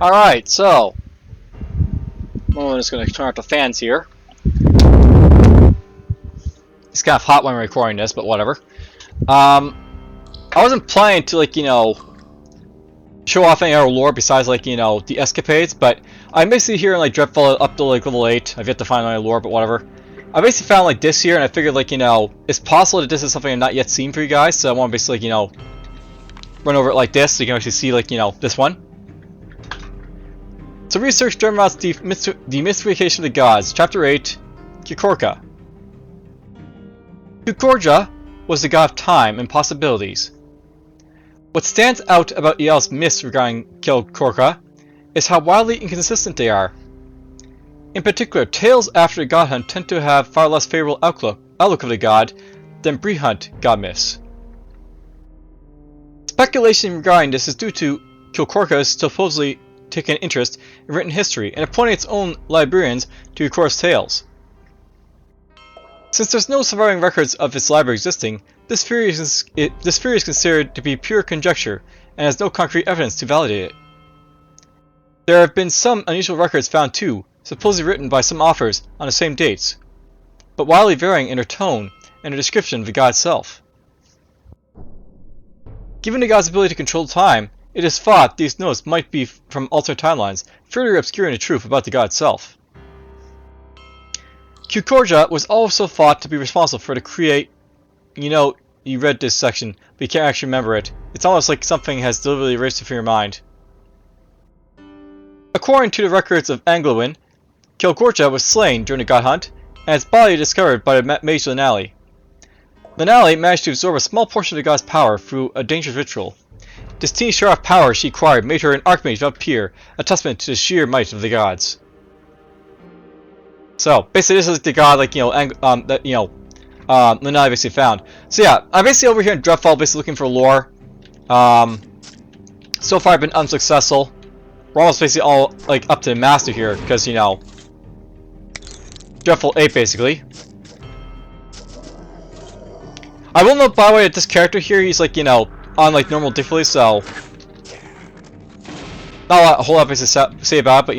Alright, so I'm just going to turn off the fans here. It's kind of hot when I'm recording this, but whatever. I wasn't planning to, like, show off any other lore besides, like, the escapades, but I'm basically here in, like, Dreadfall up to, like, level 8. I've yet to find any lore, but whatever. I basically found, like, this here, and I figured, like, it's possible that this is something I've not yet seen for you guys, so I want to basically, run over it like this, so you can actually see, like, this one. So research Dremnot's Demystification of the Gods, Chapter 8, Kukorka. Kukorja was the god of time and possibilities. What stands out about Maj'Eyal's myths regarding Kukorka is how wildly inconsistent they are. In particular, tales after the god hunt tend to have far less favorable outlook of the god than pre-hunt god myths. Speculation regarding this is due to Kukorka's supposedly taken an interest in written history and appointed its own librarians to record tales. Since there's no surviving records of its library existing, this theory is considered to be pure conjecture and has no concrete evidence to validate it. There have been some unusual records found too, supposedly written by some authors on the same dates, but wildly varying in their tone and their description of the god itself. Given the god's ability to control time, it is thought these notes might be from alternate timelines, further obscuring the truth about the god itself. Kukorja was also thought to be responsible for the create. You read this section, but you can't actually remember it. It's almost like something has deliberately erased it from your mind. According to the records of Anglowin, Kukorja was slain during the god hunt, and its body discovered by the mage Linali. Linali managed to absorb a small portion of the god's power through a dangerous ritual. This teeny share of power she acquired made her an archmage without peer, a testament to the sheer might of the gods. So basically, this is the god, like Linali basically found. So yeah, I'm basically over here in Dreadfall, basically looking for lore. So far I've been unsuccessful. We're almost basically all like up to the master here, because Dreadfall 8 basically. I will note, by the way, that this character here, he's like on like normal difficulty, so not a whole lot to say about it, but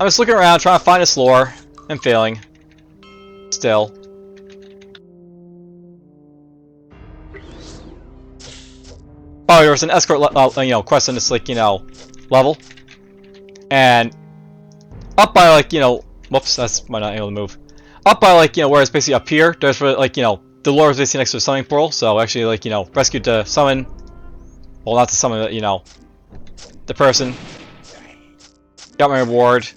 I'm just looking around trying to find this lore and failing. Still. Oh, there was an escort quest on this level. And up by whoops, that's might not able to move. Up by where it's basically up here, there's where the lore is basically next to the summoning portal, so actually rescued the summon, well, not to summon the person. Got my reward.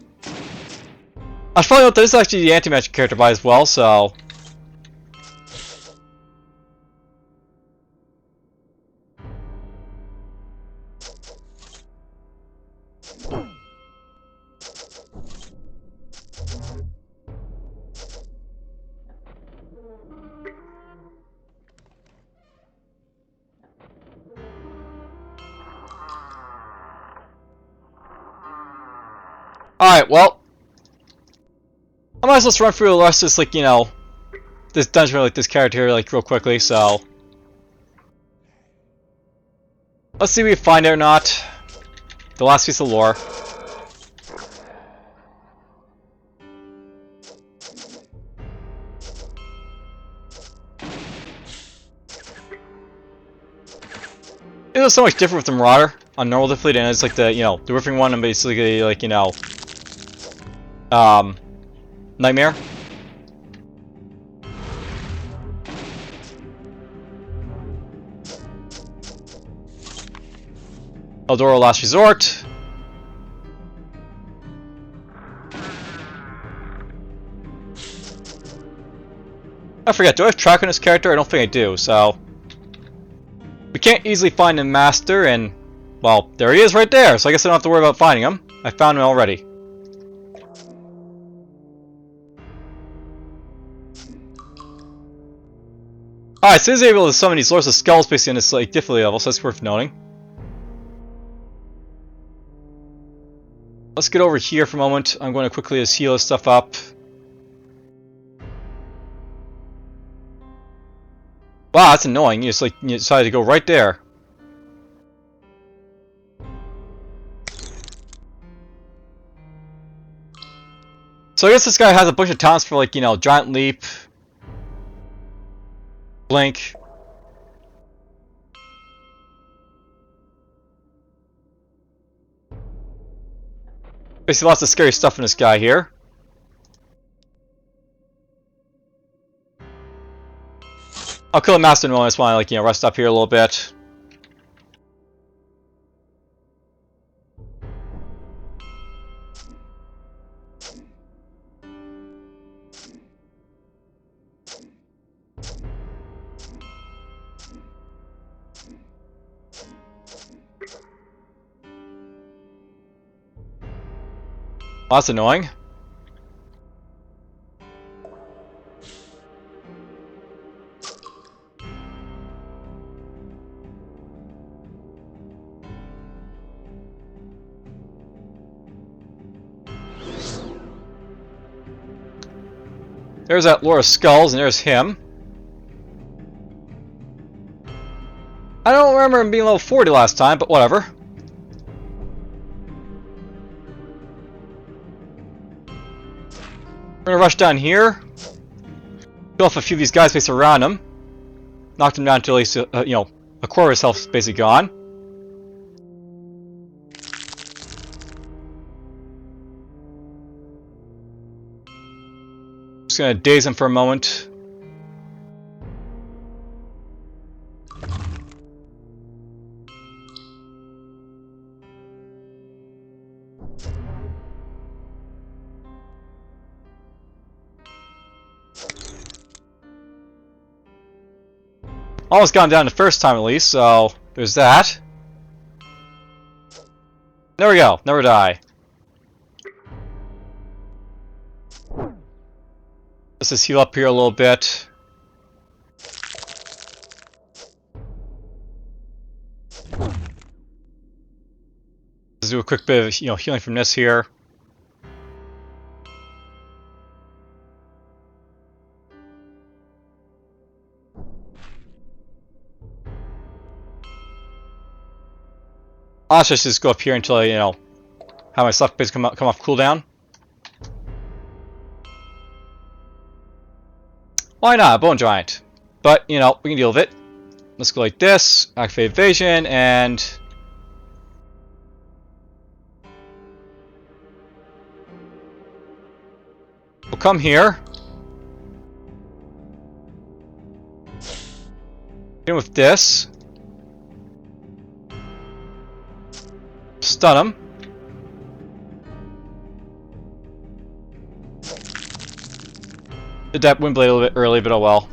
I should probably note that this is actually the anti-magic character by as well, so alright, well, I might as well just run through the rest of this, this dungeon with this character here, real quickly, so let's see if we find it or not. The last piece of lore. It was so much different with the Marauder on normal difficulty, and it's like the Writhing one and basically Nightmare. Eldora Last Resort. I forget, do I have track on this character? I don't think I do, so we can't easily find the master, and well, there he is right there, so I guess I don't have to worry about finding him. I found him already. Alright, so he's able to summon these Lords of Skulls basically on this difficulty level, so that's worth noting. Let's get over here for a moment. I'm going to quickly just heal this stuff up. Wow, that's annoying. You just you decided to go right there. So I guess this guy has a bunch of talents for, like, you know, Giant Leap, Blink. Basically lots of scary stuff in this guy here. I'll kill a master when I just want to, like, you know, rest up here a little bit. Well, that's annoying. There's that Lord of Skulls, and there's him. I don't remember him being level 40 last time, but whatever. We're gonna rush down here. Kill off a few of these guys based around him. Knocked him down to at least, you know, a quarter of his health is basically gone. Just gonna daze him for a moment. Almost gone down the first time at least, so there's that. There we go, never die. Let's just heal up here a little bit. Let's do a quick bit of, you know, healing from this here. I'll just go up here until I, you know, have my stuff basically come off cooldown. Why not? Bone Giant. But, you know, we can deal with it. Let's go like this, activate evasion, and... we'll come here. In with this. Stun him. Did that Windblade a little bit early, but oh well.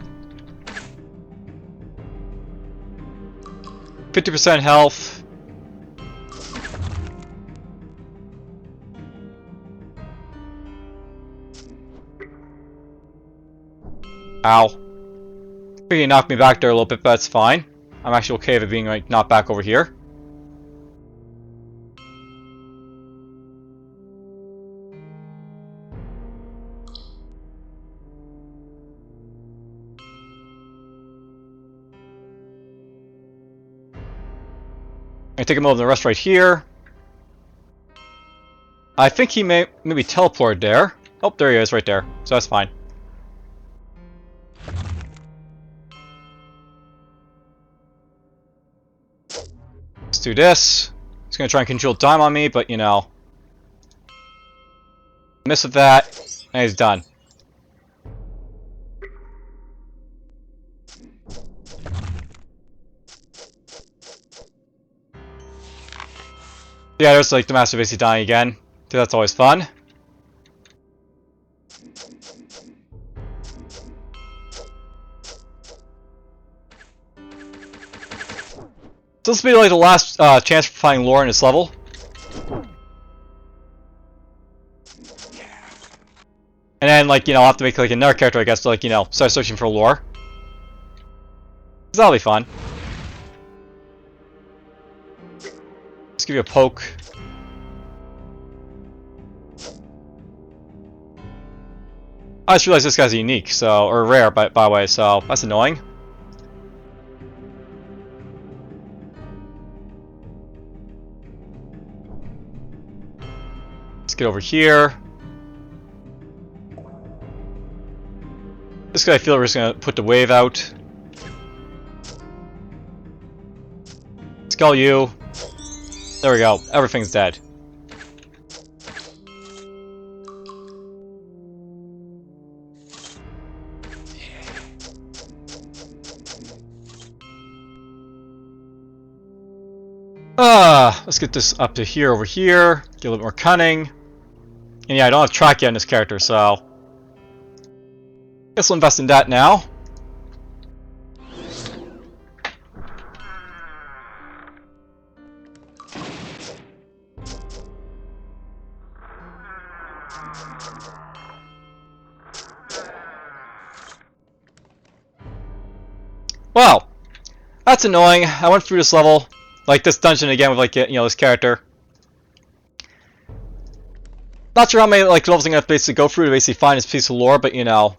50% health. Ow. He knocked me back there a little bit, but that's fine. I'm actually okay with it being like knocked back over here. I'm gonna take him over the rest right here. I think he may maybe teleport there. Oh, there he is right there. So that's fine. Let's do this. He's gonna try and control time on me, but you know. Miss with that, and he's done. Yeah, there's like the Master basically dying again. So that's always fun. So this will be like the last chance for finding lore in this level. And then, like, you know, I'll have to make like another character, I guess, to, like, you know, start searching for lore. So that'll be fun. Let's give you a poke. I just realized this guy's unique, so, or rare, by the way, so that's annoying. Let's get over here. Just because I feel we're just gonna put the wave out. Skull you. There we go. Everything's dead. Let's get this up to here, over here. Get a little bit more cunning. And yeah, I don't have track yet in this character, so guess we'll invest in that now. Wow, that's annoying. I went through this level, like this dungeon again with like, you know, this character. Not sure how many like levels I'm gonna basically go through to basically find this piece of lore, but you know,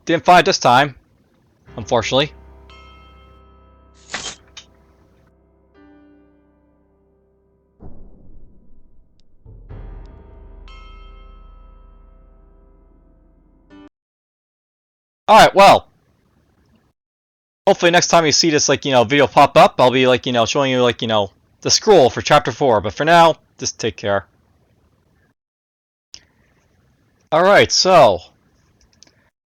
didn't find it this time, unfortunately. Alright, well. Hopefully next time you see this, like, you know, video pop up, I'll be, like, you know, showing you, like, you know, the scroll for Chapter 4. But for now, just take care. Alright, so.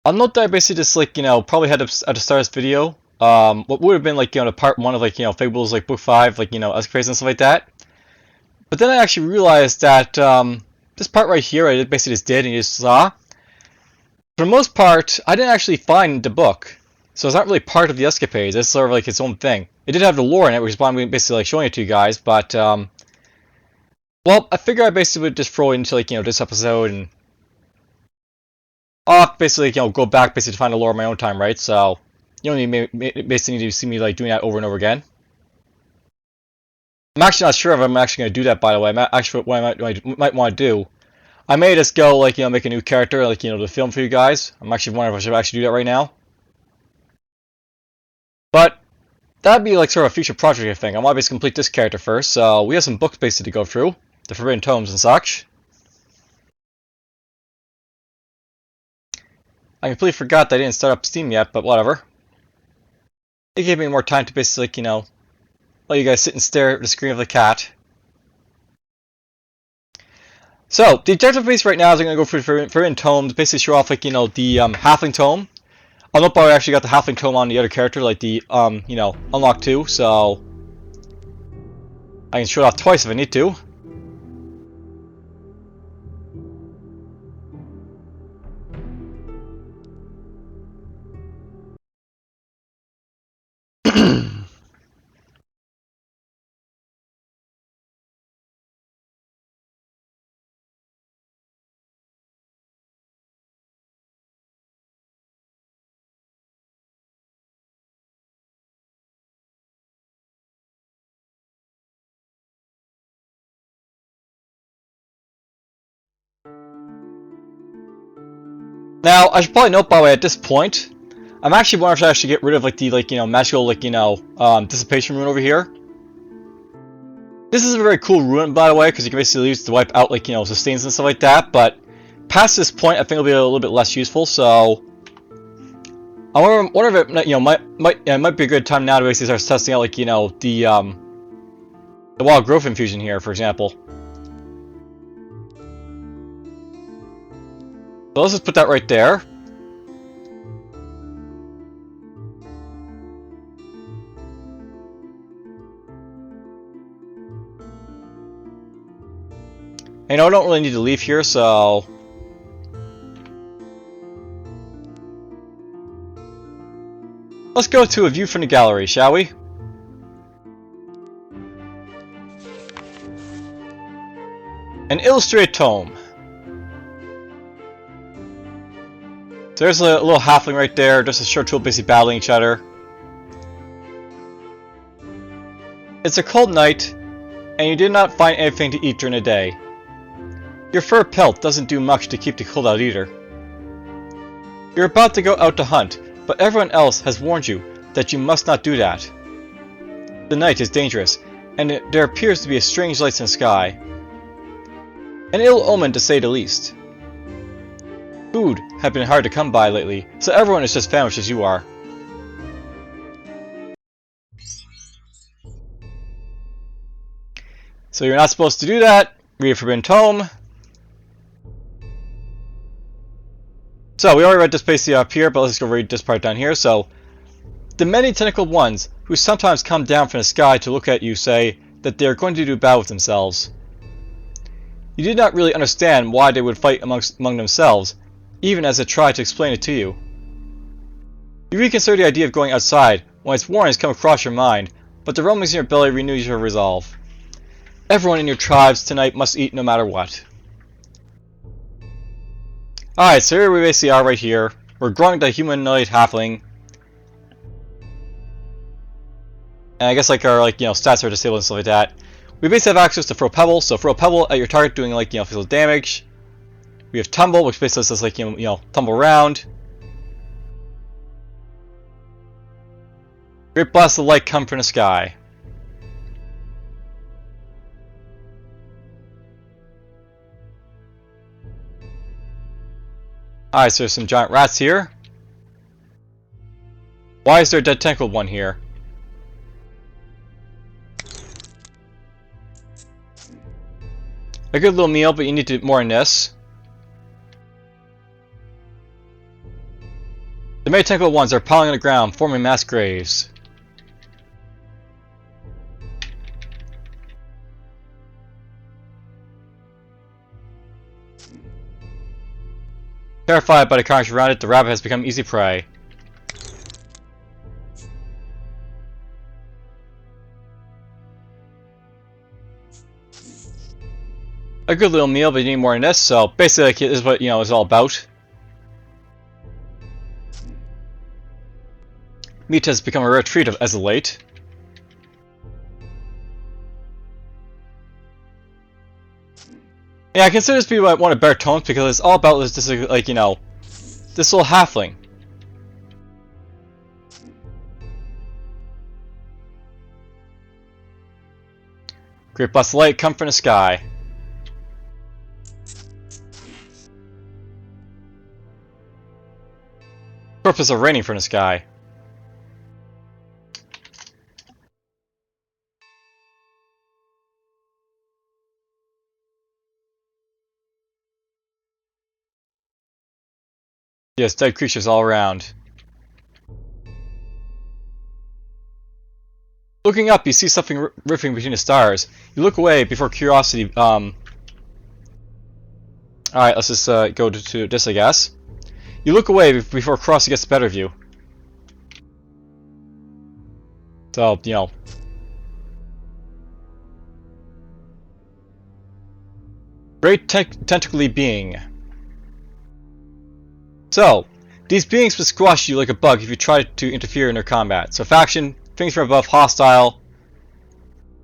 I'll note that I basically just, like, you know, probably had to, at the start of this video, what would have been, like, you know, the part 1 of, like, you know, Fables, like, Book 5, like, you know, escapades and stuff like that. But then I actually realized that, this part right here, I basically just did and you just saw. For the most part, I didn't actually find the book. So it's not really part of the escapades, it's sort of like its own thing. It did have the lore in it, which is why I'm basically like showing it to you guys, but well, I figure I basically would just throw it into like, you know, this episode and I'll basically, you know, go back basically to find the lore on my own time, right? So you don't basically need to see me like doing that over and over again. I'm actually not sure if I'm actually going to do that, by the way. Actually, what I might want to do, I may just go like, you know, make a new character, like, you know, to film for you guys. I'm actually wondering if I should actually do that right now. But that'd be like sort of a future project, I think. I want to basically complete this character first, so we have some books basically to go through, the Forbidden Tomes and such. I completely forgot that I didn't start up Steam yet, but whatever. It gave me more time to basically, like, you know, let you guys sit and stare at the screen of the cat. So, the objective base right now is I'm going to go through the Forbidden Tomes, basically show off, like, you know, the Halfling Tome. I don't know if I actually got the Halfling Tome on the other character, like the, you know, Unlock 2, so I can show it off twice if I need to. Now, I should probably note, by the way, at this point, I'm actually wondering if I should get rid of, like, the, like, you know, magical, like, you know, dissipation rune over here. This is a very cool rune, by the way, because you can basically use it to wipe out, like, you know, sustains and stuff like that, but past this point, I think it'll be a little bit less useful, so I wonder if it, you know, might be a good time now to basically start testing out, like, you know, the wild growth infusion here, for example. So let's just put that right there. And, you know, I don't really need to leave here, so let's go to a view from the gallery, shall we? An illustrated tome. So there's a little halfling right there, just a short tool basically battling each other. It's a cold night, and you did not find anything to eat during the day. Your fur pelt doesn't do much to keep the cold out either. You're about to go out to hunt, but everyone else has warned you that you must not do that. The night is dangerous, and there appears to be a strange light in the sky. An ill omen to say the least. Food have been hard to come by lately, so everyone is just famished as you are. So you're not supposed to do that. Read a forbidden tome. So we already read this basically up here, but let's go read this part down here. So, the many tentacled ones who sometimes come down from the sky to look at you say that they are going to do battle with themselves. You did not really understand why they would fight among themselves, even as I tried to explain it to you. You reconsider the idea of going outside when its warnings come across your mind, but the rumblings in your belly renews your resolve. Everyone in your tribes tonight must eat no matter what. Alright, so here we basically are right here. We're growing the humanoid halfling. And I guess like our stats are disabled and stuff like that. We basically have access to throw pebble, so throw a pebble at your target doing physical damage. We have tumble, which basically lets us tumble around. Great blasts of light come from the sky. Alright, so there's some giant rats here. Why is there a dead tentacled one here? A good little meal, but you need to do more than this. The many tentacled ones are piling on the ground, forming mass graves. Terrified by the carnage around it, the rabbit has become easy prey. A good little meal, but you need more than this, so basically this is what it's all about. Meat has become a rare treat as of late. Yeah, I consider this to be one of better tomes because it's all about this this little halfling. Great blast of light come from the sky. Purpose of raining from the sky. Yes, dead creatures all around. Looking up, you see something ripping between the stars. You look away before curiosity. Alright, let's just go to this, I guess. You look away before curiosity gets the better of you. So, Great tentacly being. So, these beings would squash you like a bug if you tried to interfere in their combat. So faction, things from above, hostile.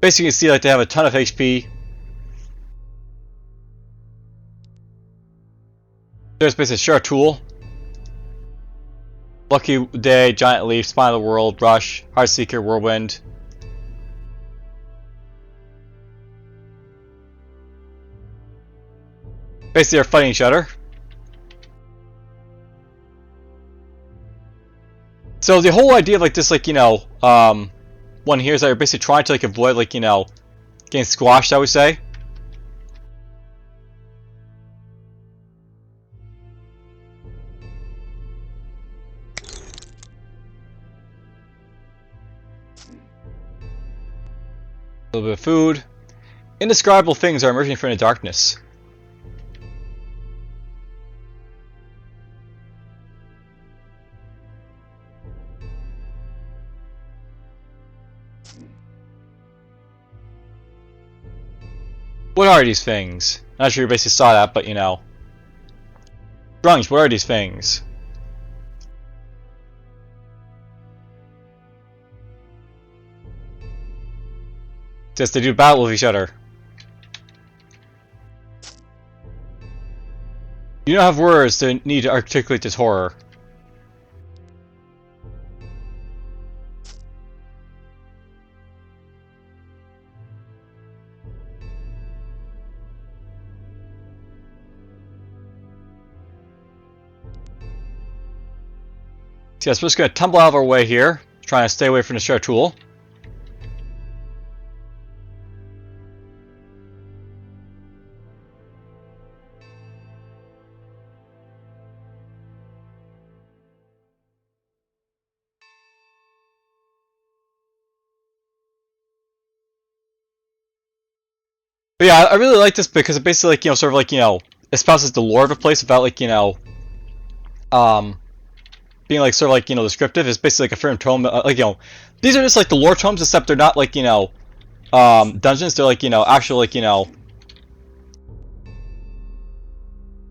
Basically you can see they have a ton of HP. There's basically Share Tool. Lucky Day, Giant Leaf, Spine of the World, Rush, Heartseeker, Whirlwind. Basically they're fighting each other. So the whole idea of this one here is that you're basically trying to avoid getting squashed, I would say. A little bit of food. Indescribable things are emerging from the darkness. What are these things? Not sure you basically saw that, but Grunge, what are these things? Says they do battle with each other. You don't have words to need to articulate this horror. So yes, we're just going to tumble out of our way here, trying to stay away from the share tool. But yeah, I really like this because it basically, like, sort of like, espouses the lore of a place without, like, being like sort of like, descriptive. It's basically like a firm tome. Like, these are just like the lore tomes, except they're not like, dungeons. They're like, actual, like,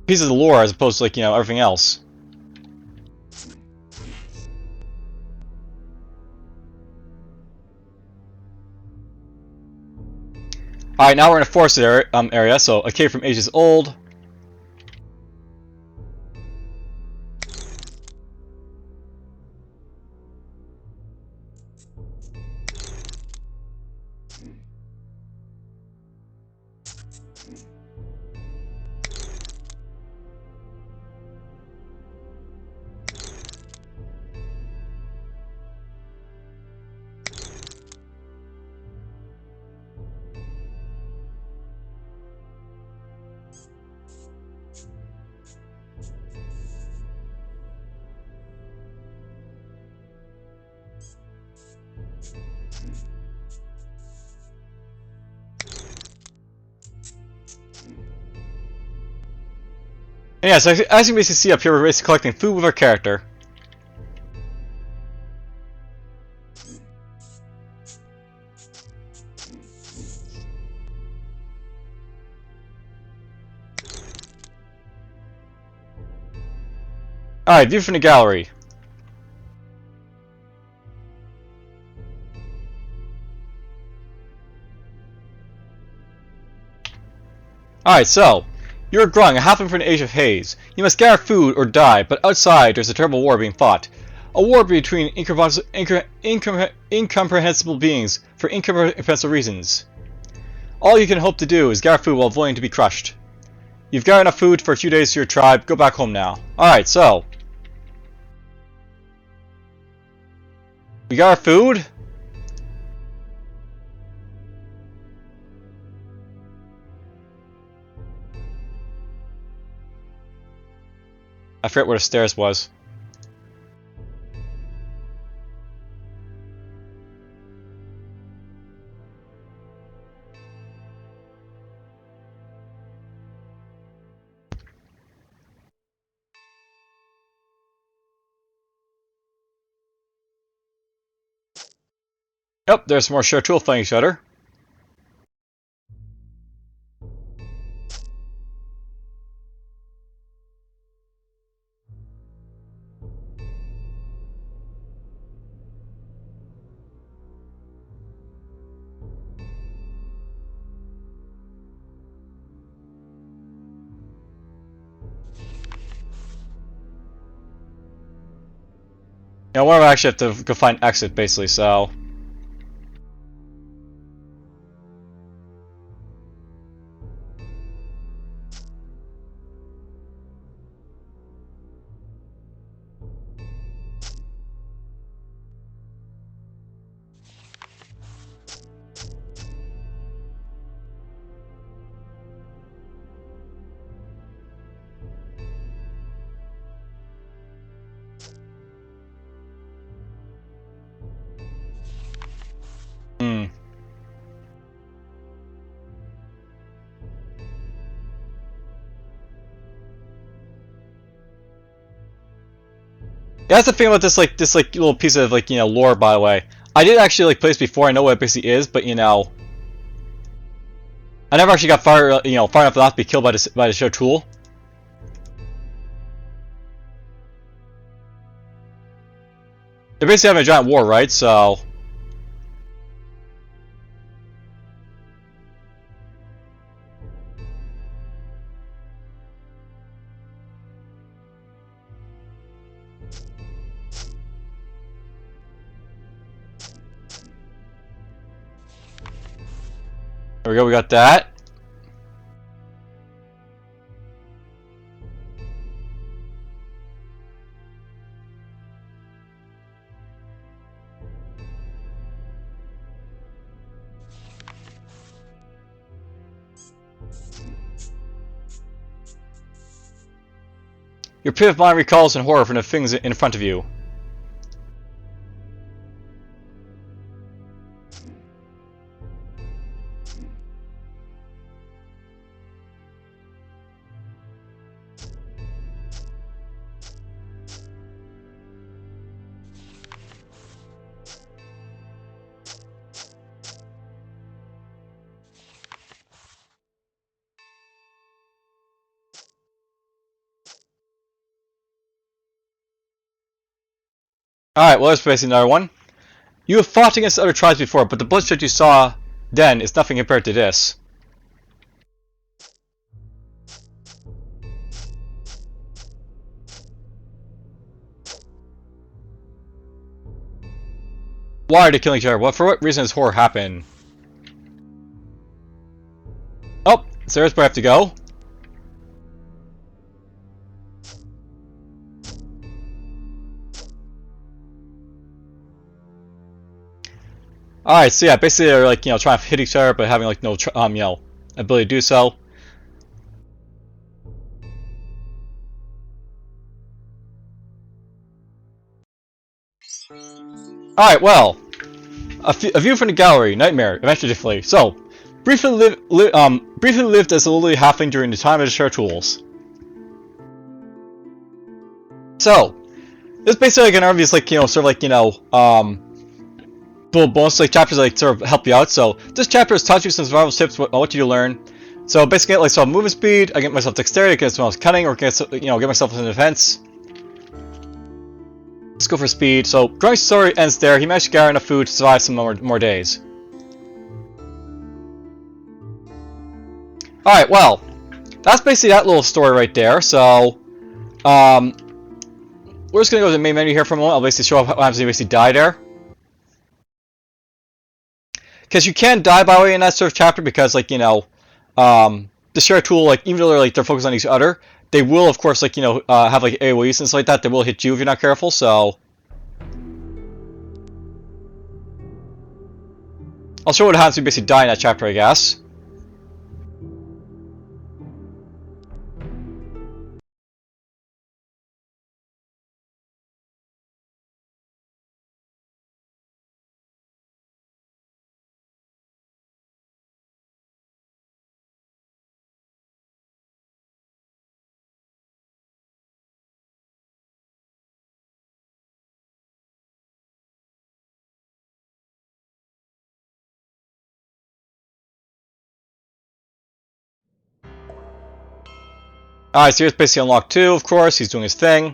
pieces of the lore as opposed to, like, everything else. Alright, now we're in a forest area, so a cave from ages old. And yeah, so as you basically see up here, we're basically collecting food with our character. Alright, view from the gallery. Alright, so, you're a grung, a halfling from the Age of Haze. You must gather food or die, but outside there's a terrible war being fought. A war between incomprehensible beings for incomprehensible reasons. All you can hope to do is gather food while avoiding to be crushed. You've got enough food for a few days to your tribe, go back home now. Alright, so. We got our food. I forget where the stairs was. Yep, there's some more share tool fighting each other. Yeah, one of them actually have to go find exit, basically, so. Hmm. Yeah, that's the thing about this little piece of lore, by the way. I did actually play this before. I know what it basically is, but I never actually got far enough not to be killed by the show tool. They're basically having a giant war, right? So. There we go, we got that. Your pit of mind recalls in horror from the things in front of you. Alright, well there's basically another one. You have fought against other tribes before, but the bloodshed you saw then is nothing compared to this. Why are they killing each other? Well, for what reason does horror happen? Oh, so there's where I have to go. Alright, so yeah, basically they're like, trying to hit each other, but having like no, ability to do so. Alright, well, a view from the gallery, nightmare, eventually. So, briefly lived as a lily halfling during the time of the share tools. So, this is basically like an obvious, like, sort of like, little bonus like chapters like sort of help you out. So this chapter has taught you some survival tips on what you do learn. So basically, like, so movement speed, I get myself dexterity, I get myself cunning, or get myself in defense. Let's go for speed. So Grunk's story ends there. He managed to gather enough food to survive some more days. All right, well, that's basically that little story right there. So we're just gonna go to the main menu here for a moment. I'll basically show up what happens when you basically die there. Because you can die, by the way, in that sort of chapter, because, like, the share tool, like, even though they're focused on each other, they will, of course, like, have, like, AoEs and stuff like that. They will hit you if you're not careful, so... I'll show what happens when you basically die in that chapter, I guess. Alright, so here's basically unlocked 2, of course. He's doing his thing.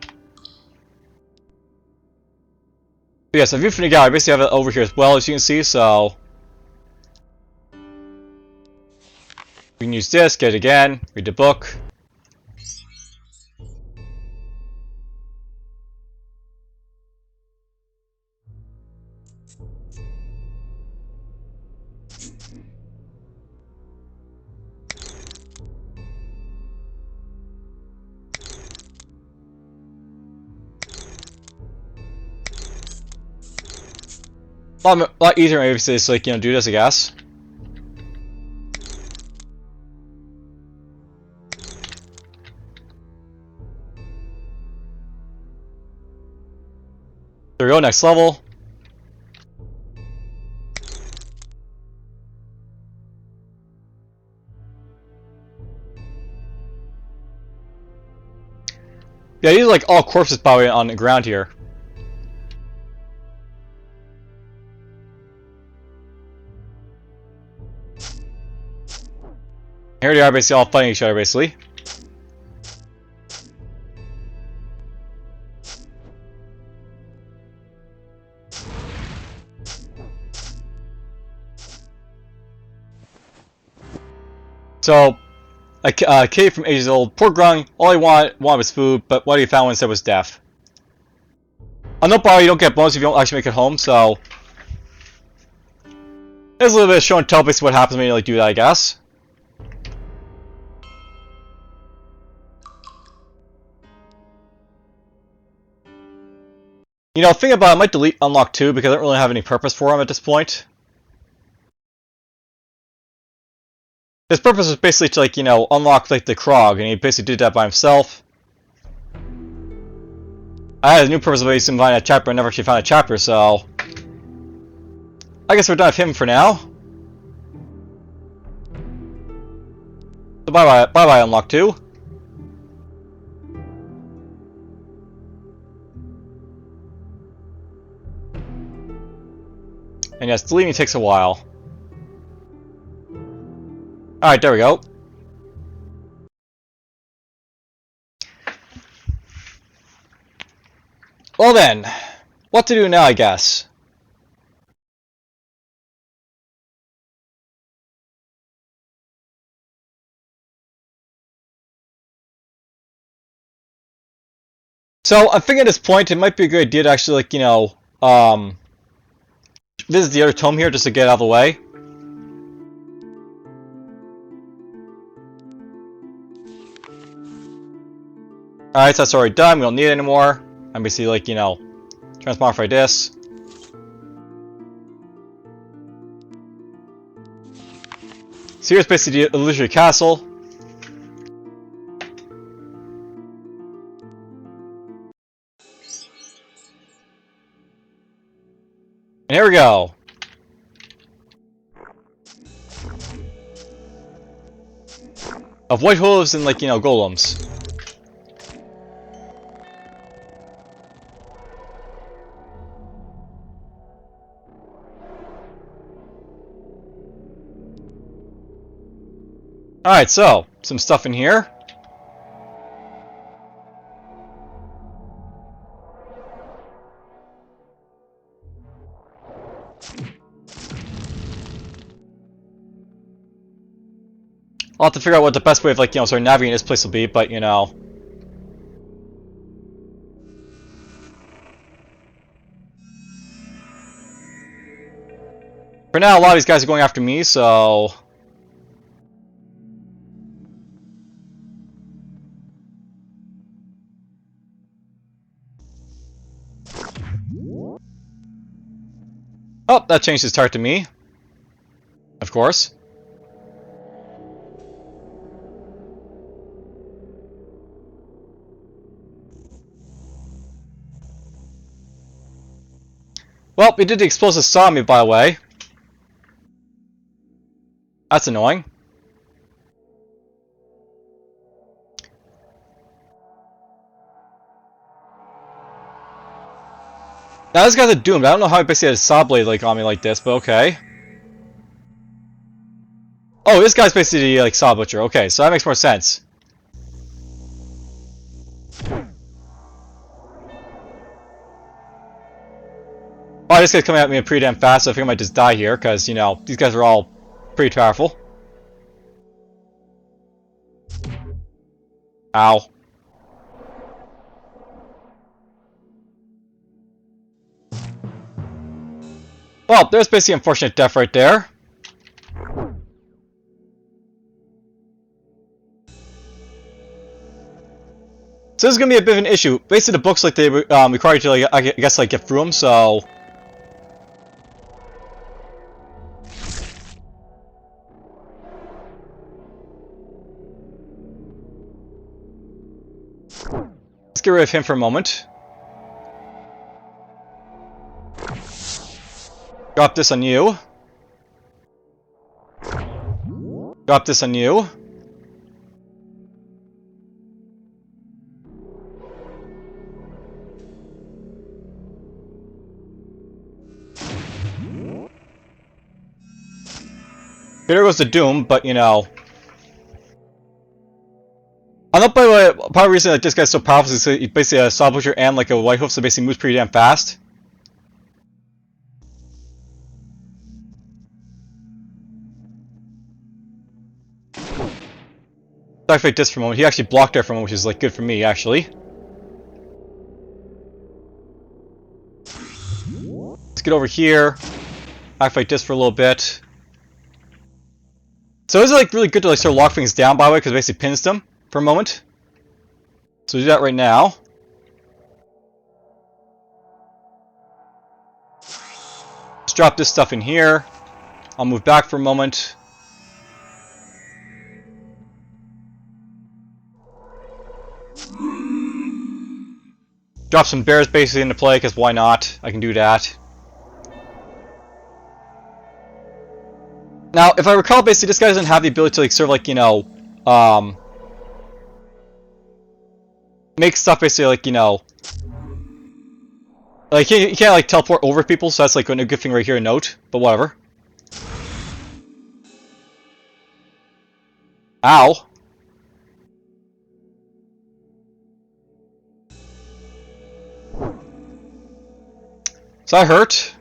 But yeah, so view from the gallery, I basically have it over here as well, as you can see, so... We can use this, get it again, read the book. A lot easier maybe to just, like, do this, I guess. There we go, next level. Yeah, these are like all corpses by the way on the ground here. Here they are basically all fighting each other basically. So, a kid from ages old, poor Grung, all he wanted was food, but what he found instead was death. On no bar, you don't get bonus if you don't actually make it home, so... There's a little bit of show and tell basically what happens when you like do that, I guess. Think about it, I might delete Unlock 2 because I don't really have any purpose for him at this point. His purpose was basically to, like, unlock, like, the Krog, and he basically did that by himself. I had a new purpose of basically finding a chapter, I never actually found a chapter, so I guess we're done with him for now. So bye-bye Unlock 2. And yes, deleting takes a while. Alright, there we go. Well then, what to do now, I guess. So, I'm thinking at this point, it might be a good idea to actually, like, visit the other tome here just to get out of the way. Alright, so that's already done, we don't need it anymore. I'm basically, like, transmogrify this. So here's basically the Illusionary Castle. And here we go. Of white hooves and, like, golems. Alright, so, some stuff in here. I'll have to figure out what the best way of, like, sort of navigating this place will be, but, For now, a lot of these guys are going after me, so... Oh, that changed his target to me. Of course. Well, he did the explosive saw me, by the way. That's annoying. Now this guy's a doomed. I don't know how he basically had a saw blade like on me like this, but okay. Oh, this guy's basically like saw butcher. Okay, so that makes more sense. Oh, this guy's coming at me pretty damn fast, so I think I might just die here, because, these guys are all pretty powerful. Ow. Well, there's basically unfortunate death right there. So this is gonna be a bit of an issue. Basically, the books, like, they require you to, like, I guess, like, get through them, so... Let's get rid of him for a moment. Drop this on you. Drop this on you. Here goes the Doom, but I'm not, by the way, part of the reason that this guy's so powerful is he's basically a saw butcher and like a white hoof, so basically moves pretty damn fast. I faked this for a moment. He actually blocked there for a moment, which is like good for me, actually. Let's get over here. I fight this for a little bit. So this is like really good to like sort of lock things down, by the way, because it basically pins them for a moment. So do that right now. Let's drop this stuff in here. I'll move back for a moment. Drop some bears basically into play, because why not? I can do that. Now, if I recall, basically, this guy doesn't have the ability to, like, sort of, like, you know, make stuff basically, like, you know, like, you can't, like, teleport over people, so that's, like, a good thing right here to note, but whatever. Ow. So that hurt.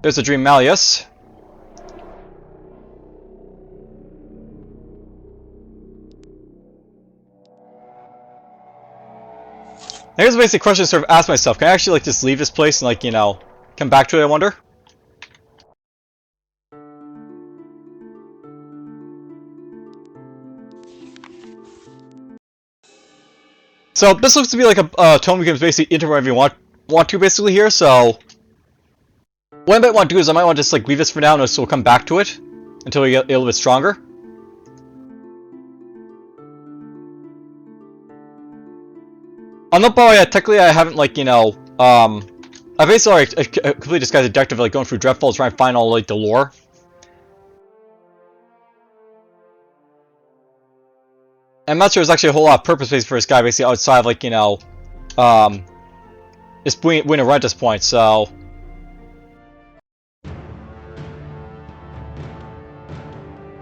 There's a Dream Malleus. I guess the basic question to sort of ask myself, can I actually, like, just leave this place and, like, you know, come back to it, I wonder? So, this looks to be like a ToME game basically enter wherever you want to, basically, here, so... What I might want to do is I might want to just, like, leave this for now, and so we'll come back to it until we get a little bit stronger. On the ball, yeah, technically I haven't, like, you know, I basically, like, completely this guy's objective, like, going through Dreadfall, trying to find all, like, the lore. I'm not sure there's actually a whole lot of purpose basically for this guy, basically, outside of, like, you know, just win a run at this point, so...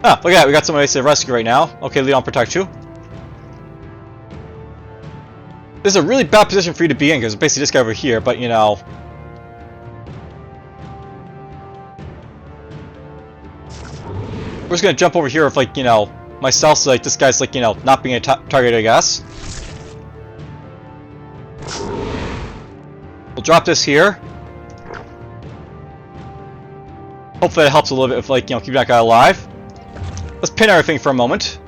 Ah, look at that, we got somebody to rescue right now. Okay, Leon, protect you. This is a really bad position for you to be in, because it's basically this guy over here, but, you know... We're just gonna jump over here with, like, you know, myself, so, like, this guy's, like, you know, not being a target, I guess. We'll drop this here. Hopefully that helps a little bit with, like, you know, keeping that guy alive. Let's pin everything for a moment.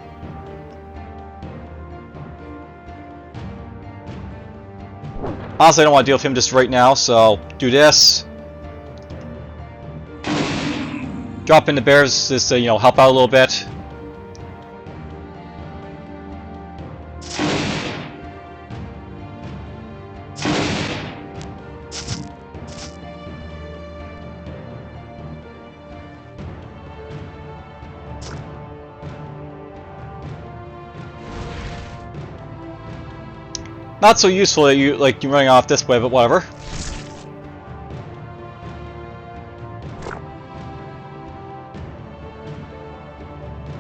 Honestly, I don't want to deal with him just right now, so do this. Drop in the bears just to, you know, help out a little bit. Not so useful that you running off this way, but whatever.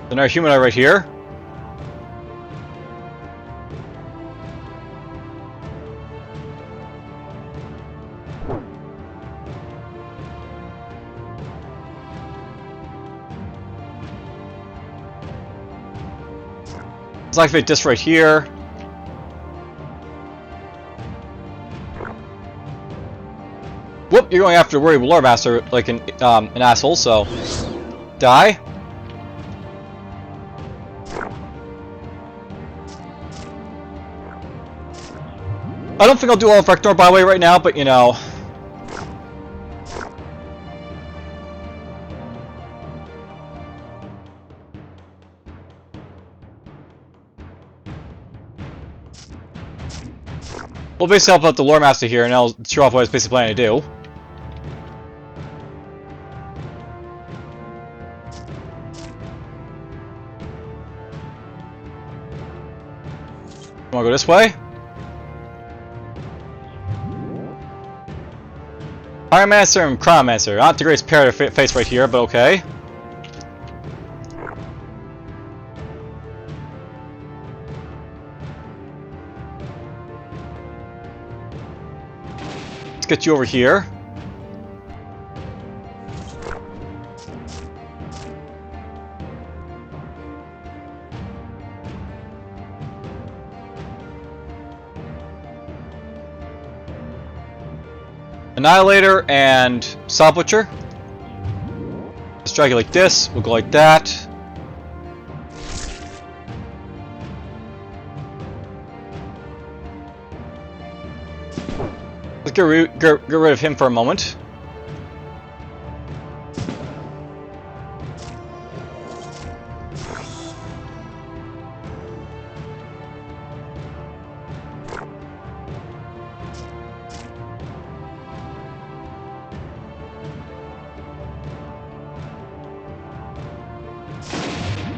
Another humanoid right here. Let's activate this right here. Whoop! You're going after Worry Lore Master like an asshole. So die. I don't think I'll do all of Reknor by the way right now, but you know. We'll basically help out the Lore Master here, and I'll show off what I was basically planning to do. Wanna go this way? Pyromancer and Chronomancer. Not the greatest pair to face right here, but okay. Let's get you over here. Annihilator and Saw Butcher. Let's drag it like this. We'll go like that. Let's get rid of him for a moment.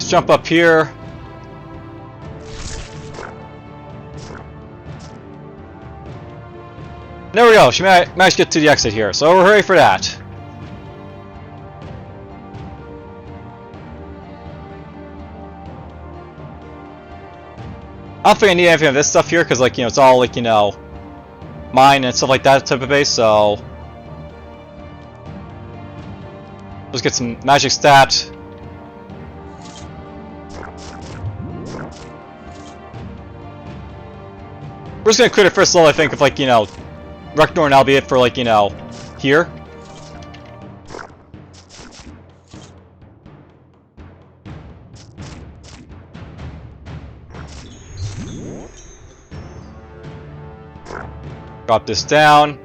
jump up here. There we go, she managed to get to the exit here, so hooray for that. I don't think I need anything of this stuff here, because, like, you know, it's all, like, you know, mine and stuff like that type of base, so... Let's get some magic stat. We're just gonna clear the first level, I think, of, like, you know, Reknor, and that'll be it for, like, you know, here. Drop this down.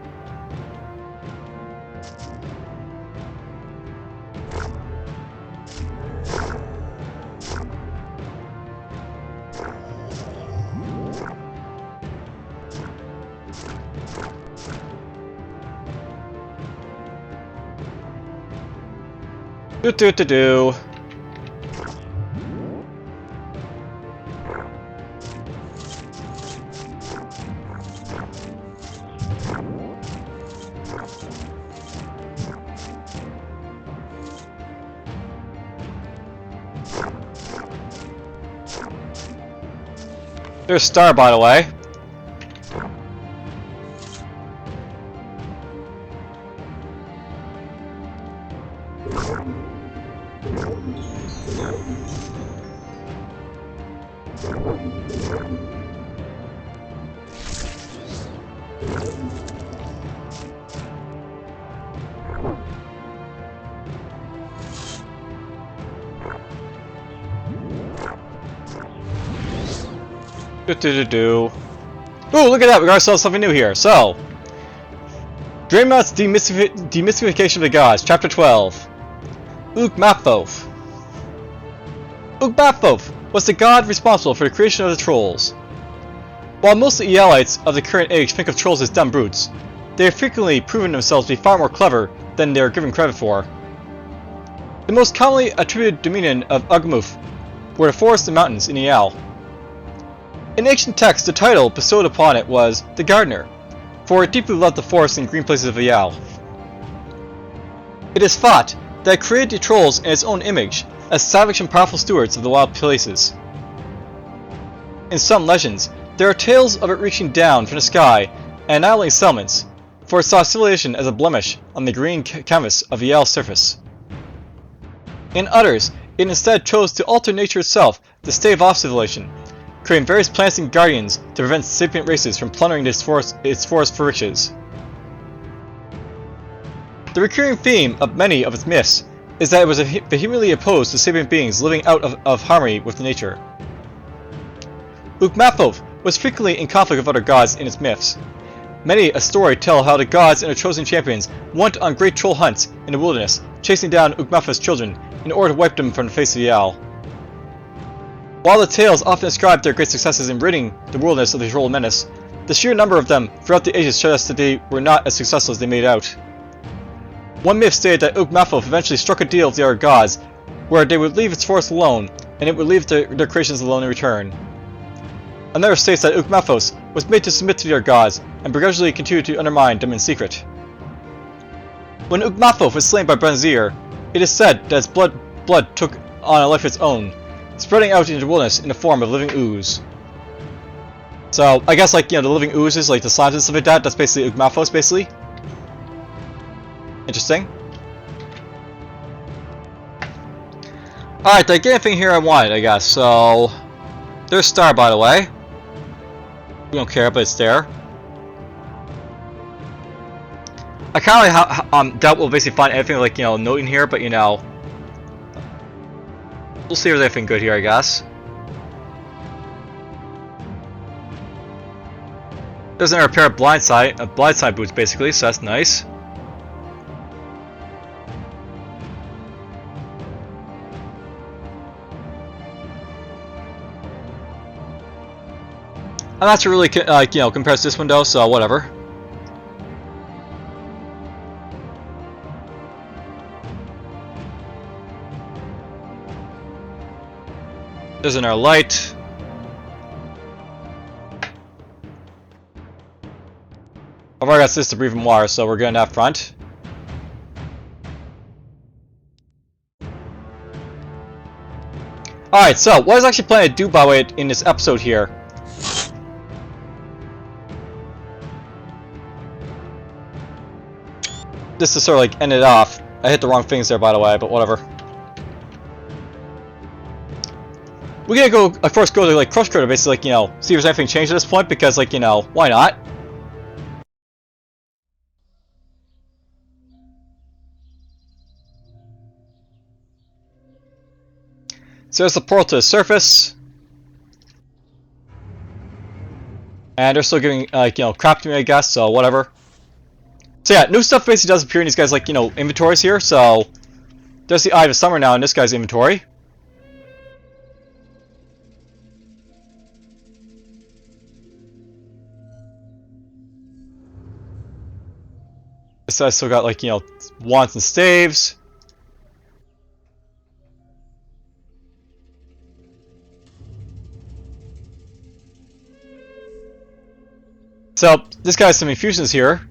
Do. There's Star, by the way. Ooh, look at that! We got ourselves something new here. So, Dremnot's Demystification of the Gods, Chapter 12. Ugmaphoth. Ugmaphoth was the god responsible for the creation of the trolls. While most of the Maj'Eyalites of the current age think of trolls as dumb brutes, they have frequently proven themselves to be far more clever than they are given credit for. The most commonly attributed dominion of Ugmuth were the forests and mountains in Maj'Eyal. In ancient texts, the title bestowed upon it was the Gardener, for it deeply loved the forests and green places of Maj'Eyal. It is thought that it created the trolls in its own image, as savage and powerful stewards of the wild places. In some legends, there are tales of it reaching down from the sky and annihilating settlements, for it saw civilization as a blemish on the green canvas of Maj'Eyal's surface. In others, it instead chose to alter nature itself to stave off civilization, creating various plants and guardians to prevent sapient races from plundering its forest for riches. The recurring theme of many of its myths is that it was vehemently opposed to sapient beings living out of harmony with nature. Ugmaphoth was frequently in conflict with other gods in its myths. Many a story tell how the gods and their chosen champions went on great troll hunts in the wilderness, chasing down Ugmaphoth's children in order to wipe them from the face of Maj'Eyal. While the tales often ascribe their great successes in ridding the wilderness of the troll menace, the sheer number of them throughout the ages showed us that they were not as successful as they made out. One myth stated that Ugmaphoth eventually struck a deal with the other gods, where they would leave its forests alone, and it would leave their creations alone in return. Another states that Ugmaphoth was made to submit to the other gods, and begrudgingly continued to undermine them in secret. When Ugmaphoth was slain by Bronzir, it is said that its blood took on a life of its own, spreading out into the wilderness in the form of living ooze. So, I guess, like, you know, the living oozes, like the slimes and stuff like that, that's basically Ugmaphoth, basically. Interesting. Alright, I get anything here I wanted, I guess, so... There's Star, by the way. We don't care, but it's there. I kind of doubt we'll basically find anything, like, you know, note in here, but, you know... We'll see if there's anything good here, I guess. There's another pair of blindside boots, basically, so that's nice. I'm not sure really, you know, compares to this window, so whatever. There's another light. I've already got this to breathe in water, so we're good up front. Alright, so what I was actually planning to do, by the way, in this episode here. This is sort of like end it off. I hit the wrong things there, by the way, but whatever. We're gonna go, of course, go to like Crush Crater, basically, like, you know, see if there's anything changed at this point, because, like, you know, why not? So there's the portal to the surface. And they're still giving, like, you know, crap to me, I guess, so whatever. So yeah, new stuff basically does appear in these guys, like, you know, inventories here, so... There's the Eye of Summer now in this guy's inventory. This guy's still got, like, you know, wands and staves. So, this guy has some infusions here.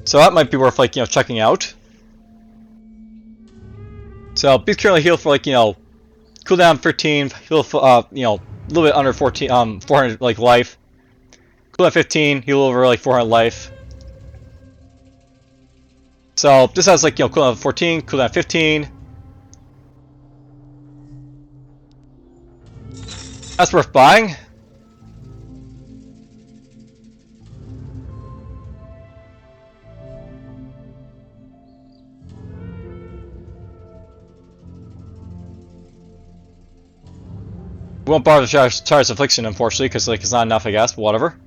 So that might be worth, like, you know, checking out. So, he's currently healed for, like, you know, cooldown 13, heal for, you know, a little bit under 400, like, life. Cooldown 15, heal over, like, 400 life. So, this has, like, you know, cooldown 14, cooldown 15. That's worth buying. We won't bother to charge Affliction, unfortunately, because, like, it's not enough, I guess, but whatever.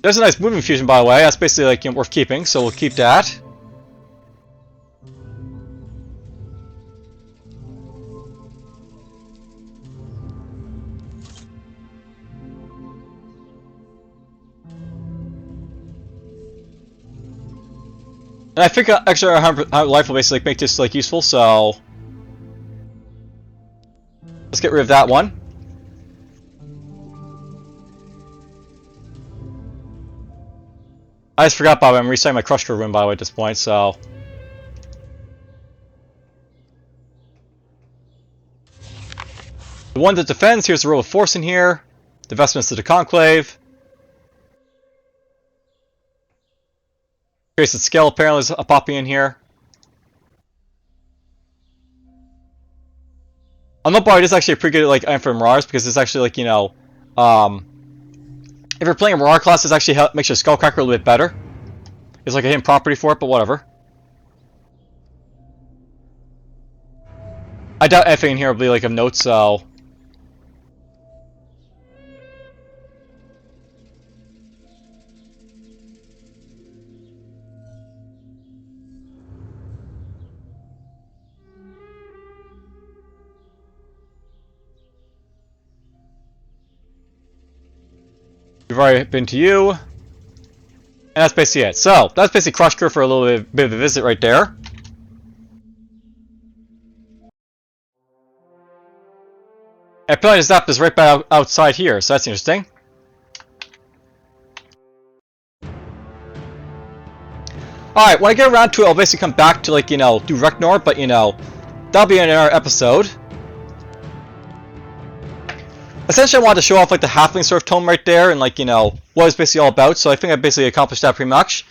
There's a nice moving fusion, by the way. That's basically, like, you know, worth keeping, so we'll keep that. And I think extra 100 life will basically make this, like, useful, so... Let's get rid of that one. I just forgot, by the way, I'm resetting my Crush Crater room, by the way, at this point, so... The one that defends, here's the Roll of Force in here. The Vestments of the Conclave. Here's the Scale, apparently, is popping in here. On the bar, it is actually a pretty good, like, item for Marauders, because it's actually, like, you know, if you're playing a Marauder class, it actually makes your Skullcracker a little bit better. It's like a hidden property for it, but whatever. I doubt anything in here will be, like, of note, so... We've already been to you. And that's basically it. So, that's basically Crush Crater for a little bit of a visit right there. And apparently the Zap is right back outside here, so that's interesting. Alright, when I get around to it, I'll basically come back to, like, you know, do Reknor, but, you know, that'll be in another episode. Essentially, I wanted to show off, like, the Halfling sort of ToME right there, and, like, you know, what it's basically all about, so I think I basically accomplished that pretty much.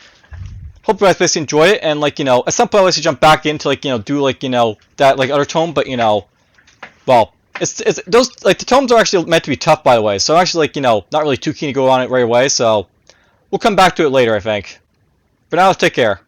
Hope you guys basically enjoy it, and, like, you know, at some point I'll basically jump back into, like, you know, do, like, you know, that, like, other ToME, but, you know, well, it's those, like, the ToMEs are actually meant to be tough, by the way, so I'm actually, like, you know, not really too keen to go on it right away, so we'll come back to it later, I think. For now, take care.